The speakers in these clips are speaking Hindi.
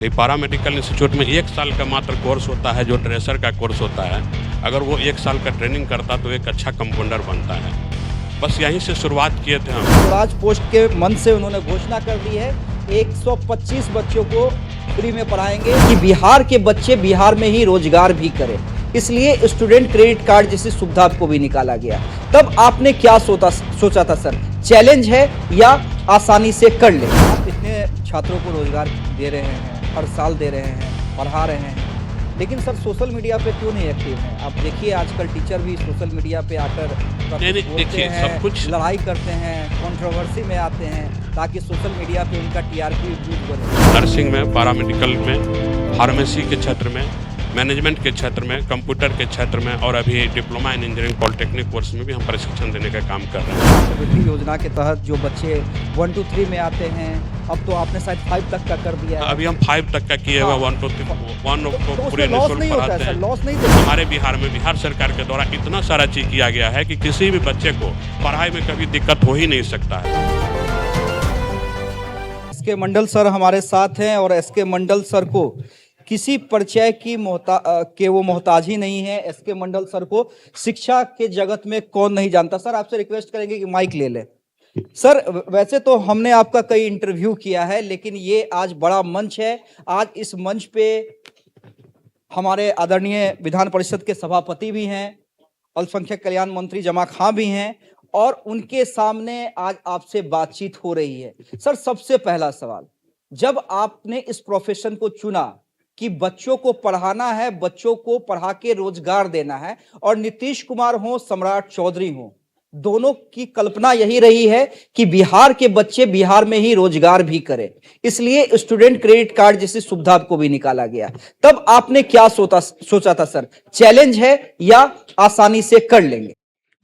पारा मेडिकल इंस्टीट्यूट में 1 साल का मात्र कोर्स होता है, जो ड्रेसर का कोर्स होता है। अगर वो 1 साल का ट्रेनिंग करता तो एक अच्छा कंपाउंडर बनता है। बस यहीं से शुरुआत किए थे हम। स्वराज पोस्ट के मन से उन्होंने घोषणा कर दी है 125 बच्चों को फ्री में पढ़ाएंगे कि बिहार के बच्चे बिहार में ही रोजगार भी करें। इसलिए स्टूडेंट क्रेडिट कार्ड जैसी सुविधा को भी निकाला गया। तब आपने क्या सोचा था सर, चैलेंज है या आसानी से कर ले? आप इतने छात्रों को रोजगार दे रहे हैं, हर साल दे रहे हैं, पढ़ा रहे हैं, लेकिन सर सोशल मीडिया पे क्यों नहीं एक्टिव हैं? आप देखिए आजकल टीचर भी सोशल मीडिया पे आकर बोलते हैं, सब कुछ लड़ाई करते हैं, कंट्रोवर्सी में आते हैं ताकि सोशल मीडिया पे उनका टीआरपी बूस्ट बने। नर्सिंग में, पारा मेडिकल में, फार्मेसी के क्षेत्र में, मैनेजमेंट के क्षेत्र में, कंप्यूटर के क्षेत्र में और अभी diploma in engineering polytechnic course में भी हम प्रशिक्षण देने का काम कर रहे हैं। छात्रवृत्ति योजना के तहत जो बच्चे 1 to 3 में आते हैं, अब तो आपने शायद 5 तक का कर दिया है। अभी हम 5 तक का किए हुए 1 to 3 को पूरे लॉस निःशुल्क नहीं होता पढ़ाते है सर, हैं। लॉस नहीं देते। हमारे बिहार में बिहार सरकार के द्वारा इतना सारा चीज किया गया है कि किसी भी बच्चे को पढ़ाई में कभी दिक्कत हो ही नहीं सकता है। एसके मंडल सर हमारे साथ हैं और एसके मंडल सर को किसी परिचय की वो मोहताज ही नहीं है। एसके मंडल सर को शिक्षा के जगत में कौन नहीं जानता। सर आपसे रिक्वेस्ट करेंगे कि माइक ले लें। सर वैसे तो हमने आपका कई इंटरव्यू किया है, लेकिन ये आज बड़ा मंच है। आज इस मंच पे हमारे आदरणीय विधान परिषद के सभापति भी हैं, अल्पसंख्यक कल्याण मंत्री जमा खां भी हैं और उनके सामने आज आपसे बातचीत हो रही है। सर सबसे पहला सवाल, जब आपने इस प्रोफेशन को चुना कि बच्चों को पढ़ाना है, बच्चों को पढ़ा के रोजगार देना है, और नीतीश कुमार हो, सम्राट चौधरी हो, दोनों की कल्पना यही रही है कि बिहार के बच्चे बिहार में ही रोजगार भी करें, इसलिए स्टूडेंट क्रेडिट कार्ड जैसी सुविधा को भी निकाला गया। तब आपने क्या सोचा था सर, चैलेंज है या आसानी से कर लेंगे?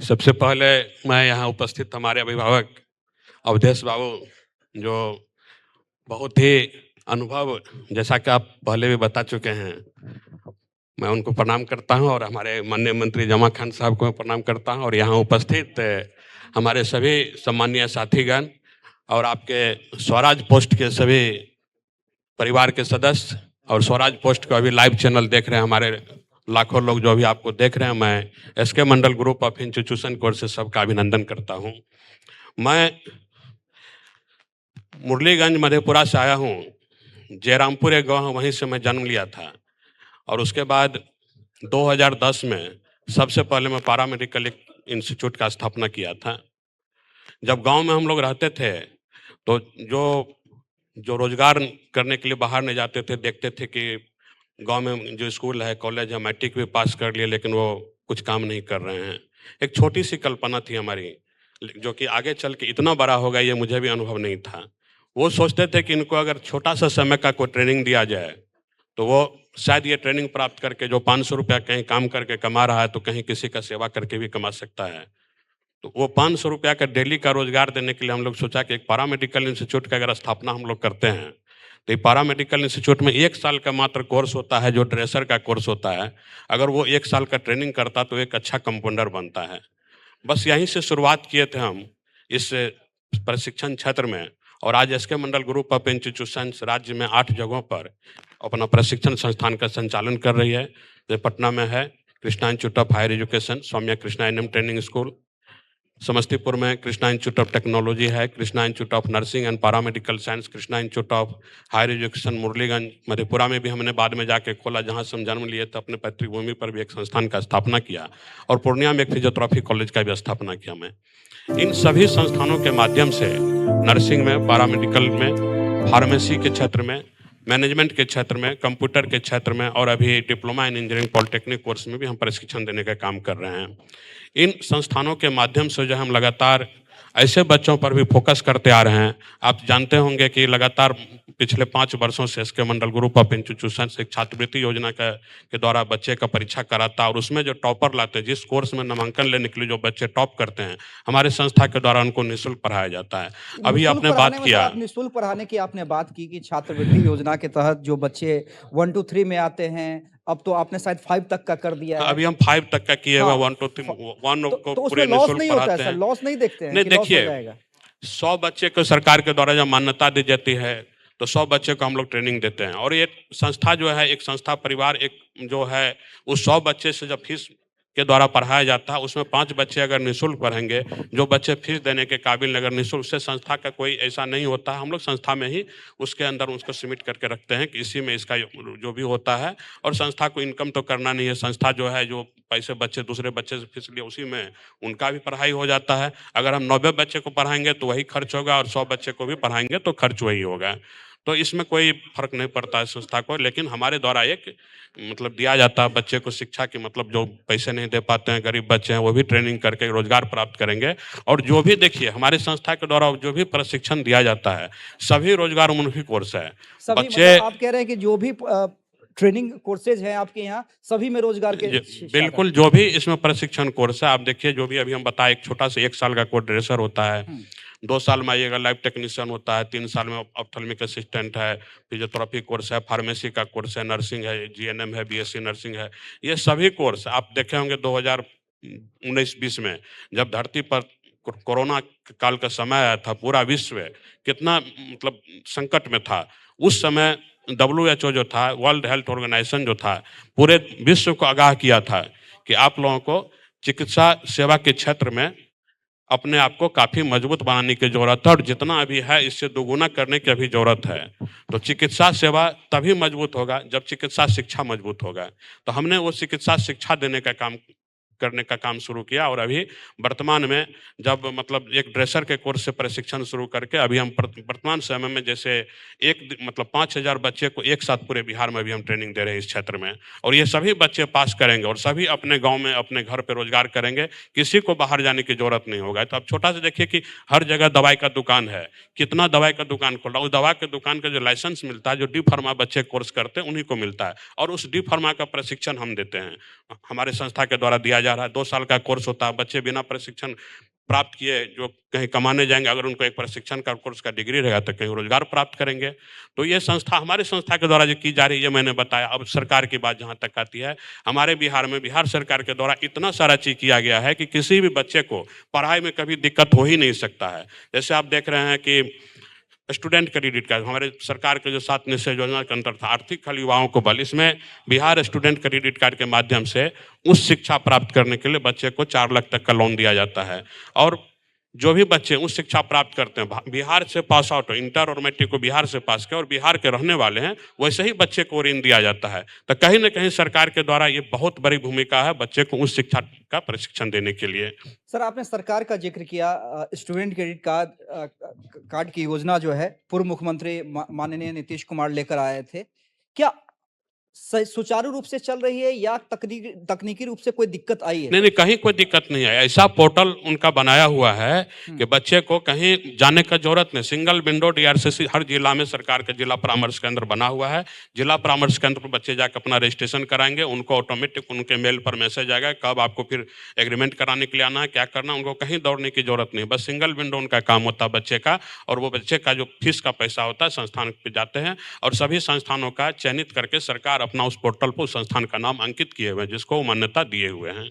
सबसे पहले मैं यहाँ उपस्थित हमारे अभिभावक अवधेश बाबू, जो बहुत ही अनुभव, जैसा कि आप पहले भी बता चुके हैं, मैं उनको प्रणाम करता हूं और हमारे माननीय मंत्री जमा खान साहब को मैं प्रणाम करता हूं और यहाँ उपस्थित हमारे सभी सम्मानीय साथीगण और आपके स्वराज पोस्ट के सभी परिवार के सदस्य और स्वराज पोस्ट को अभी लाइव चैनल देख रहे हैं हमारे लाखों लोग जो अभी आपको देख रहे हैं, मैं SK Mandal group of institution course से सबका अभिनंदन करता हूं। मैं मुरलीगंज मधेपुरा से आया हूं। जयरामपुर एक गाँव, वहीं से मैं जन्म लिया था और उसके बाद 2010 में सबसे पहले मैं पारा मेडिकल इंस्टीट्यूट का स्थापना किया था। जब गांव में हम लोग रहते थे तो जो रोजगार करने के लिए बाहर नहीं जाते थे, देखते थे कि गांव में जो स्कूल है, कॉलेज है, मैट्रिक भी पास कर लिए लेकिन वो कुछ काम नहीं कर रहे हैं। एक छोटी सी कल्पना थी हमारी, जो कि आगे चल के इतना बड़ा होगा ये मुझे भी अनुभव नहीं था। वो सोचते थे कि इनको अगर छोटा सा समय का कोई ट्रेनिंग दिया जाए तो वो शायद ये ट्रेनिंग प्राप्त करके जो 500 रुपया कहीं काम करके कमा रहा है तो कहीं किसी का सेवा करके भी कमा सकता है। तो वो 500 रुपया का डेली का रोजगार देने के लिए हम लोग सोचा कि एक पारा मेडिकल इंस्टीट्यूट का अगर स्थापना हम लोग करते हैं तो ये पारा मेडिकल इंस्टीट्यूट में 1 साल का मात्र कोर्स होता है, जो ड्रेसर का कोर्स होता है। अगर वो 1 साल का ट्रेनिंग करता तो एक अच्छा कंपाउंडर बनता है। बस यहीं से शुरुआत किए थे हम इस प्रशिक्षण क्षेत्र में और आज SK Mandal group of institution राज्य में 8 जगहों पर अपना प्रशिक्षण संस्थान का संचालन कर रही है। जो पटना में है Krishna Institute of Higher Education, Saumya Krishna NM training school, Samastipur में कृष्णा इंस्टीट्यूट ऑफ टेक्नोलॉजी है, Krishna Institute of Nursing and Paramedical Science, Krishna Institute of Higher Education Muraliganj, Madhepura में भी हमने बाद में जाके खोला, जहां से हम जन्म लिए थे। अपने पैतृक भूमि पर भी एक संस्थान का स्थापना किया और पूर्णिया में एक फिजियोथेरेपी कॉलेज का भी स्थापना किया। मैं इन सभी संस्थानों के माध्यम से नर्सिंग में, पैरामेडिकल में, फार्मेसी के क्षेत्र में, मैनेजमेंट के क्षेत्र में, कंप्यूटर के क्षेत्र में और अभी diploma in engineering polytechnic course में भी हम प्रशिक्षण देने का काम कर रहे हैं। इन संस्थानों के माध्यम से जो हम लगातार ऐसे बच्चों पर भी फोकस करते आ रहे हैं। आप जानते होंगे कि लगातार पिछले 5 वर्षों से SK Mandal group of institution एक छात्रवृत्ति योजना के द्वारा बच्चे का परीक्षा कराता और उसमें जो टॉपर लाते हैं, जिस कोर्स में नामांकन लेने के लिए जो बच्चे टॉप करते हैं, हमारे संस्था के द्वारा उनको निःशुल्क पढ़ाया जाता है। अभी आपने बात किया निःशुल्क पढ़ाने की, आपने बात की कि छात्रवृत्ति योजना के तहत जो बच्चे 1 to 3 में आते हैं, अब तो आपने शायद 5 तक का कर दिया है। अभी हम 5 तक का किए हुए 1 to 3 को पूरे निःशुल्क पढ़ाते हैं। लॉस नहीं देखते हैं? नहीं, देखिए 100 बच्चे को सरकार के द्वारा जब मान्यता दी जाती है तो 100 बच्चे को हम लोग ट्रेनिंग देते हैं। और ये संस्था जो है, एक संस्था परिवार एक जो है, उस 100 बच्चे से जब फीस के द्वारा पढ़ाया जाता है, उसमें 5 बच्चे अगर निःशुल्क पढ़ेंगे, जो बच्चे फीस देने के काबिल अगर निःशुल्क, उससे संस्था का कोई ऐसा नहीं होता है। हम लोग संस्था में ही उसके अंदर उसको सिमिट करके रखते हैं कि इसी में इसका जो भी होता है। और संस्था को इनकम तो करना नहीं है, संस्था जो है जो पैसे बच्चे दूसरे बच्चे से फीस लिए उसी में उनका भी पढ़ाई हो जाता है। अगर हम 90 बच्चे को पढ़ाएंगे तो वही खर्च होगा, और 100 बच्चे को भी पढ़ाएंगे तो खर्च वही होगा। तो इसमें कोई फर्क नहीं पड़ता है संस्था को। लेकिन हमारे द्वारा एक मतलब दिया जाता है बच्चे को शिक्षा की, मतलब जो पैसे नहीं दे पाते हैं, गरीब बच्चे हैं, वो भी ट्रेनिंग करके रोजगार प्राप्त करेंगे। और जो भी देखिए हमारी संस्था के द्वारा जो भी प्रशिक्षण दिया जाता है, सभी रोजगारोन्मुखी कोर्स है। सभी बच्चे मतलब आप कह रहे हैं कि जो भी ट्रेनिंग कोर्सेज हैं आपके यहाँ, सभी में रोजगार के बिल्कुल, जो भी इसमें प्रशिक्षण कोर्स है, आप देखिए जो भी अभी हम बताए, एक छोटा सा 1 साल का कोर्स ड्रेसर होता है, 2 साल में आइएगा लैब टेक्नीशियन होता है, 3 साल में ऑप्थेल्मिक असिस्टेंट है, फिजियोथेरेपी कोर्स है, फार्मेसी का कोर्स है, नर्सिंग है, जीएनएम है, बीएससी नर्सिंग है। ये सभी कोर्स आप देखे होंगे 2019-20 में जब धरती पर कोरोना काल का समय आया था, पूरा विश्व कितना मतलब संकट में था। उस समय WHO जो था, वर्ल्ड हेल्थ ऑर्गेनाइजेशन जो था, पूरे विश्व को आगाह किया था कि आप लोगों को चिकित्सा सेवा के क्षेत्र में अपने आप को काफ़ी मजबूत बनाने की ज़रूरत है, और जितना अभी है इससे दोगुना करने की अभी ज़रूरत है। तो चिकित्सा सेवा तभी मजबूत होगा जब चिकित्सा शिक्षा मजबूत होगा। तो हमने वो चिकित्सा शिक्षा देने का काम करने का काम शुरू किया। और अभी वर्तमान में जब मतलब एक ड्रेसर के कोर्स से प्रशिक्षण शुरू करके अभी हम वर्तमान समय में जैसे मतलब 5000 बच्चे को एक साथ पूरे बिहार में अभी हम ट्रेनिंग दे रहे हैं इस क्षेत्र में। और ये सभी बच्चे पास करेंगे और सभी अपने गांव में अपने घर पे रोजगार करेंगे, किसी को बाहर जाने की जरूरत नहीं होगा। तो अब छोटा सा देखिए कि हर जगह दवाई का दुकान है, कितना दवाई का दुकान खोल रहा है, उस दवा के दुकान का जो लाइसेंस मिलता है, जो डी फार्मा बच्चे कोर्स करते हैं उन्हीं को मिलता है, और उस डी फार्मा का प्रशिक्षण हम देते हैं, हमारे संस्था के द्वारा दिया जा रहा है। 2 साल का कोर्स होता है, बच्चे बिना प्रशिक्षण प्राप्त किए जो कहीं कमाने जाएंगे, अगर उनको एक प्रशिक्षण का कोर्स का डिग्री रहेगा तो कहीं रोजगार प्राप्त करेंगे। तो ये संस्था हमारी संस्था के द्वारा जो की जा रही है, मैंने बताया। अब सरकार की बात जहाँ तक आती है, हमारे बिहार में बिहार सरकार के द्वारा इतना सारा चीज़ किया गया है कि किसी भी बच्चे को पढ़ाई में कभी दिक्कत हो ही नहीं सकता है। जैसे आप देख रहे हैं कि स्टूडेंट क्रेडिट कार्ड, हमारे सरकार के जो 7 निश्चय योजना के अंतर्गत आर्थिक हल युवाओं को बल, इसमें बिहार स्टूडेंट क्रेडिट कार्ड के माध्यम से उच्च शिक्षा प्राप्त करने के लिए बच्चे को 4 लाख तक का लोन दिया जाता है। और जो भी बच्चे उच्च शिक्षा प्राप्त करते हैं, बिहार से पास आउट हो, इंटर और मैट्रिक को बिहार से पास किया और बिहार के रहने वाले हैं, वैसे ही बच्चे को ऋण दिया जाता है। तो कहीं ना कहीं सरकार के द्वारा ये बहुत बड़ी भूमिका है बच्चे को उच्च शिक्षा का प्रशिक्षण देने के लिए। सर, आपने सरकार का जिक्र किया, स्टूडेंट क्रेडिट कार्ड की योजना जो है पूर्व मुख्यमंत्री माननीय नीतीश कुमार लेकर आए थे, क्या सुचारू रूप से चल रही है या तकनीकी रूप से कोई दिक्कत आई है? नहीं, कहीं कोई दिक्कत नहीं है। ऐसा पोर्टल उनका बनाया हुआ है कि बच्चे को कहीं जाने का जरूरत नहीं। सिंगल विंडो DRCC हर जिला में सरकार के जिला परामर्श केंद्र बना हुआ है। जिला परामर्श केंद्र पर बच्चे जाकर अपना रजिस्ट्रेशन कराएंगे, उनको ऑटोमेटिक उनके मेल पर मैसेज आएगा कब आपको फिर एग्रीमेंट कराने के लिए आना है, क्या करना, उनको कहीं दौड़ने की जरूरत नहीं। बस सिंगल विंडो उनका काम होता है बच्चे का, और वो बच्चे का जो फीस का पैसा होता है संस्थान पे जाते हैं, और सभी संस्थानों का चयनित करके सरकार अपना उस पोर्टल पर उस संस्थान का नाम अंकित किए हुए हैं, जिसको मान्यता दिए हुए हैं।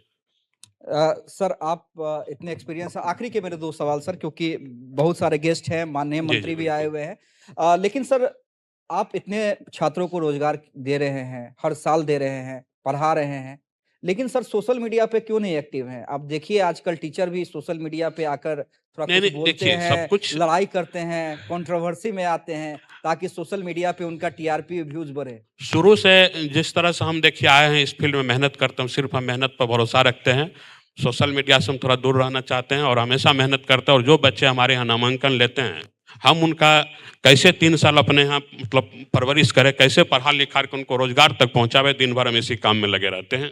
सर, आप इतने एक्सपीरियंस, आखिरी के मेरे 2 सवाल सर, क्योंकि बहुत सारे गेस्ट हैं, माननीय मंत्री भी आए हुए हैं। लेकिन सर, आप इतने छात्रों को रोजगार दे रहे हैं, हर साल दे रहे हैं, पढ़ा रहे हैं, लेकिन सर सोशल मीडिया पे क्यों नहीं एक्टिव हैं? आप देखिए आजकल टीचर भी सोशल मीडिया पे आकर थोड़ा कुछ बोलते हैं, सब कुछ लड़ाई करते हैं, कंट्रोवर्सी में आते हैं, ताकि सोशल मीडिया पे उनका TRP व्यूज बढ़े। शुरू से जिस तरह से हम देखिए आए हैं, इस फील्ड में मेहनत करते हैं, सिर्फ हम मेहनत पर भरोसा रखते हैं, सोशल मीडिया से हम थोड़ा दूर रहना चाहते हैं और हमेशा मेहनत करते हैं। और जो बच्चे हमारे यहाँ नामांकन लेते हैं, हम उनका कैसे 3 साल अपने यहाँ मतलब परवरिश करें, कैसे पढ़ा लिखा कर उनको रोजगार तक पहुँचावे, दिन भर हम इसी काम में लगे रहते हैं।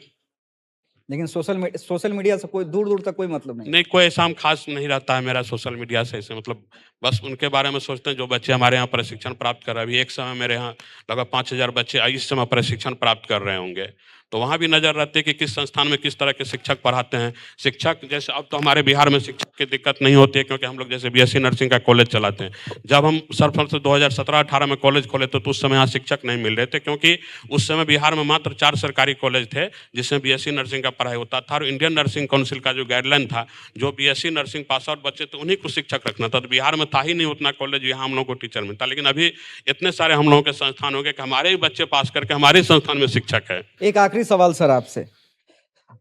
लेकिन सोशल मीडिया से कोई दूर तक कोई मतलब नहीं, कोई ऐसा हम खास नहीं रहता है मेरा सोशल मीडिया से, ऐसे मतलब बस उनके बारे में सोचते हैं जो बच्चे हमारे यहाँ प्रशिक्षण प्राप्त कर रहे हैं। अभी एक समय मेरे यहाँ लगभग 5000 बच्चे इस समय प्रशिक्षण प्राप्त कर रहे होंगे, तो वहाँ भी नज़र रहती है कि किस संस्थान में किस तरह के शिक्षक पढ़ाते हैं। शिक्षक जैसे अब तो हमारे बिहार में शिक्षक की दिक्कत नहीं होती है, क्योंकि हम लोग जैसे BSc नर्सिंग का कॉलेज चलाते हैं। जब हम सर्वप्रथम 2017-18 में कॉलेज खोले तो उस समय यहाँ शिक्षक नहीं मिल रहे थे, क्योंकि उस समय बिहार में मात्र 4 सरकारी कॉलेज थे जिसमें BSc नर्सिंग का पढ़ाई होता था, और इंडियन नर्सिंग काउंसिल का जो गाइडलाइन था, जो BSc नर्सिंग पास आउट बच्चे थे उन्हीं को शिक्षक रखना था। तो बिहार में था ही नहीं उतना कॉलेज यहाँ हम लोग को टीचर मिलता, लेकिन अभी इतने सारे हम लोगों के संस्थान हो गए कि हमारे ही बच्चे पास करके हमारे ही संस्थान में शिक्षक है। एक आखिरी सवाल सर आपसे,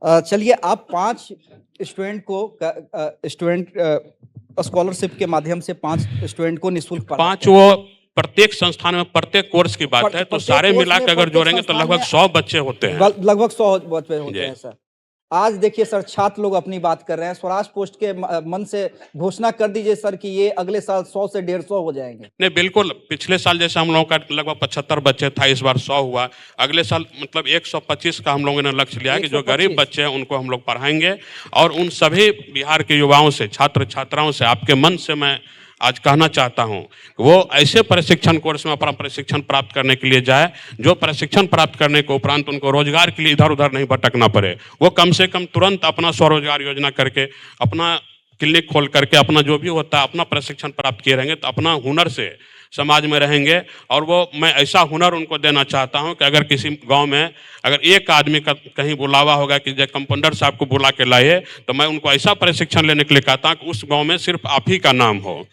चलिए आप 5 स्टूडेंट को स्कॉलरशिप के माध्यम से 5 स्टूडेंट को निःशुल्क पढ़ाते 5 हैं। वो प्रत्येक संस्थान में प्रत्येक कोर्स की बात है, तो प्रत्येक सारे कोर्स मिला में के अगर प्रत्येक जोड़ेंगे तो संस्थान लगभग में 100 बच्चे होते हैं। लगभग 100 बच्चे होते जी। हैं सर। आज देखिए सर, छात्र लोग अपनी बात कर रहे हैं, स्वराज पोस्ट के मन से घोषणा कर दीजिए सर कि ये अगले साल 100 से 150 हो जाएंगे। नहीं, बिल्कुल पिछले साल जैसे हम लोगों का लगभग 75 बच्चे था, इस बार 100 हुआ। अगले साल मतलब 125 का हम लोगों ने लक्ष्य लिया है कि जो 125 गरीब बच्चे हैं उनको हम लोग पढ़ाएंगे। और उन सभी बिहार के युवाओं से, छात्र छात्राओं से आपके मन से मैं आज कहना चाहता हूं, वो ऐसे प्रशिक्षण कोर्स में अपना प्रशिक्षण प्राप्त करने के लिए जाए जो प्रशिक्षण प्राप्त करने के उपरांत उनको रोजगार के लिए इधर उधर नहीं भटकना पड़े। वो कम से कम तुरंत अपना स्वरोजगार योजना करके, अपना क्लिनिक खोल करके, अपना जो भी होता है अपना प्रशिक्षण प्राप्त किए रहेंगे तो अपना हुनर से समाज में रहेंगे। और वो मैं ऐसा हुनर उनको देना चाहता हूं कि अगर किसी गांव में अगर एक आदमी का कहीं बुलावा होगा कि जब कंपाउंडर साहब को बुला के लाइए, तो मैं उनको ऐसा प्रशिक्षण लेने के लिए कहता हूं कि उस गाँव में सिर्फ आप ही का नाम हो।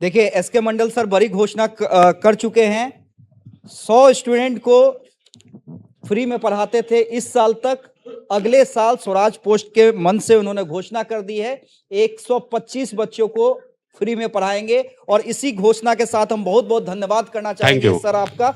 देखिए एसके मंडल सर बड़ी घोषणा कर चुके हैं। 100 स्टूडेंट को फ्री में पढ़ाते थे इस साल तक, अगले साल स्वराज पोस्ट के मन से उन्होंने घोषणा कर दी है 125 बच्चों को फ्री में पढ़ाएंगे। और इसी घोषणा के साथ हम बहुत बहुत धन्यवाद करना चाहेंगे सर आपका।